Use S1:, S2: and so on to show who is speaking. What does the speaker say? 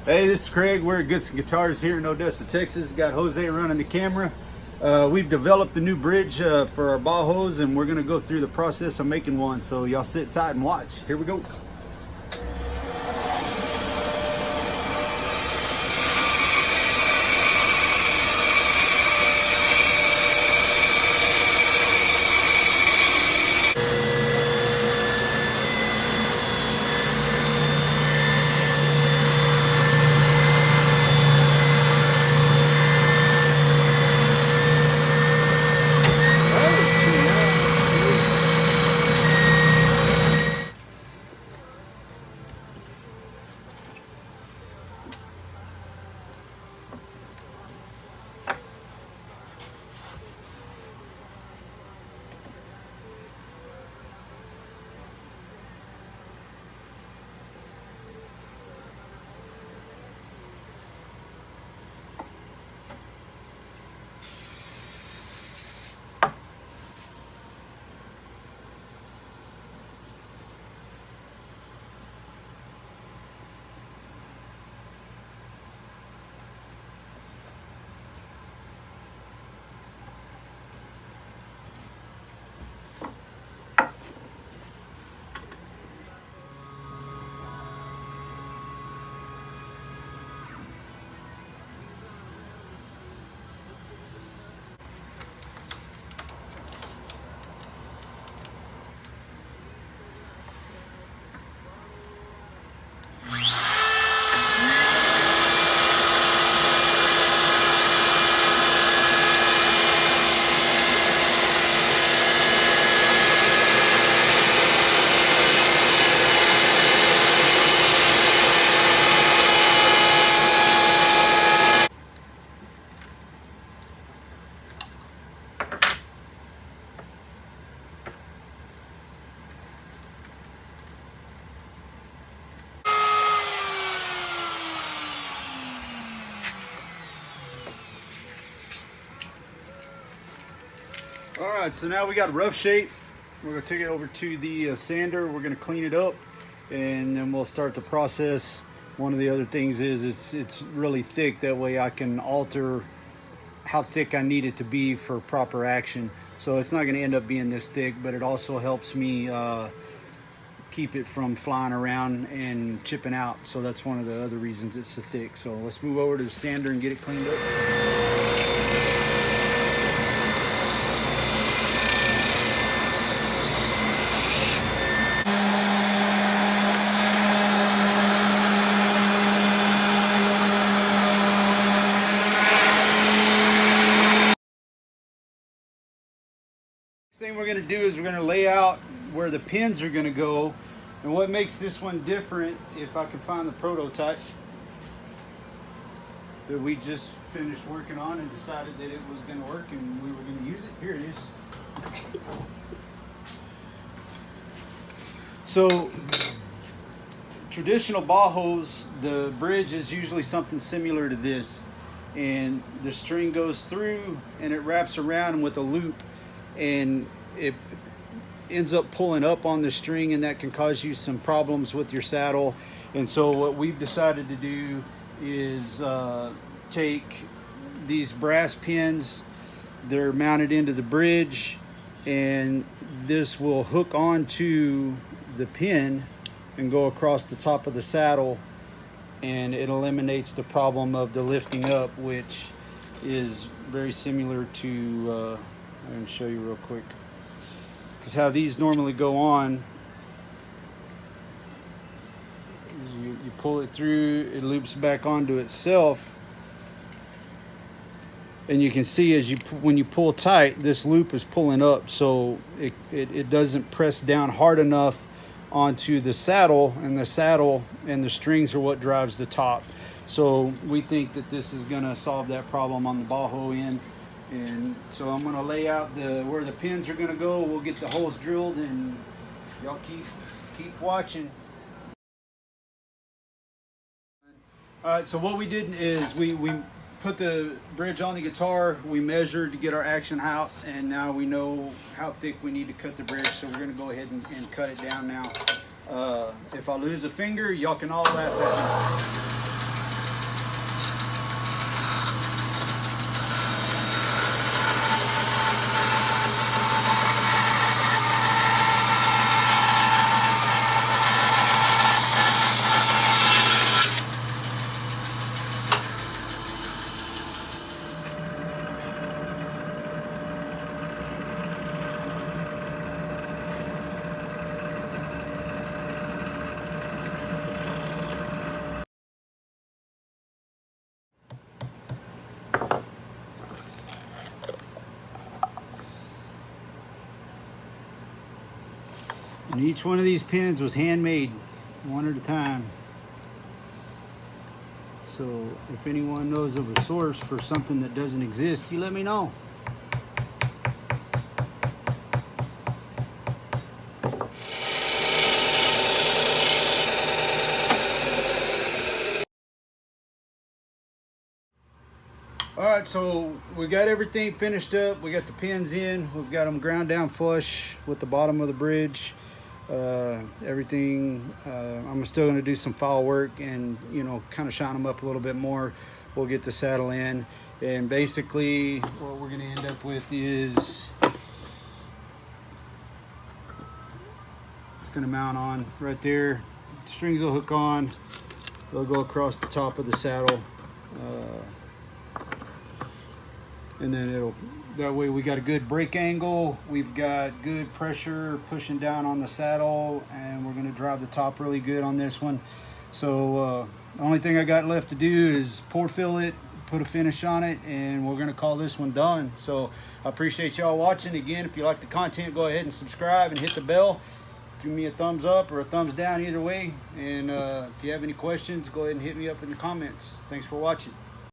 S1: Hey, this is Craig. We're at Goodson Guitars here in Odessa, Texas. Got Jose running the camera. We've developed a new bridge for our Bajos, and we're going to go through the process of making one. So y'all sit tight and watch. Here we go. All right, so now we got rough shape. We're gonna take it over to the sander. We're gonna clean it up, and then we'll start the process. One of the other things is it's really thick. That way I can alter how thick I need it to be for proper action. So it's not gonna end up being this thick, but it also helps me keep it from flying around and chipping out. So that's one of the other reasons it's so thick. So let's move over to the sander and get it cleaned up. Thing we're going to do is we're going to lay out where the pins are going to go, and what makes this one different, if I can find the prototype that we just finished working on and decided that it was going to work and we were going to use it. Here it is. So traditional Bajos, the bridge is usually something similar to this, and the string goes through and it wraps around with a loop, and it ends up pulling up on the string, and that can cause you some problems with your saddle. And so what we've decided to do is take these brass pins, they're mounted into the bridge, and this will hook onto the pin and go across the top of the saddle, and it eliminates the problem of the lifting up, which is very similar to I'm going to show you real quick, because how these normally go on, you pull it through, it loops back onto itself, and you can see as when you pull tight, this loop is pulling up, so it doesn't press down hard enough onto the saddle, and the strings are what drives the top. So we think that this is going to solve that problem on the Bajo end. And so I'm going to lay out where the pins are going to go. We'll get the holes drilled, and y'all keep watching. All right, so what we did is we put the bridge on the guitar, we measured to get our action out, and now we know how thick we need to cut the bridge, so we're going to go ahead and cut it down now. If I lose a finger, y'all can all laugh at me. And each one of these pins was handmade, one at a time. So if anyone knows of a source for something that doesn't exist, you let me know. All right, so we got everything finished up. We got the pins in. We've got them ground down flush with the bottom of the bridge. Everything. I'm still going to do some file work and kind of shine them up a little bit more. We'll get the saddle in, and basically what we're going to end up with is it's going to mount on right there. The strings will hook on. They'll go across the top of the saddle. And then that way we got a good brake angle, we've got good pressure pushing down on the saddle, and we're going to drive the top really good on this one. So the only thing I got left to do is pour fill it, put a finish on it, and we're going to call this one done. So I appreciate y'all watching. Again, if you like the content, go ahead and subscribe and hit the bell. Give me a thumbs up or a thumbs down either way. And if you have any questions, go ahead and hit me up in the comments. Thanks for watching.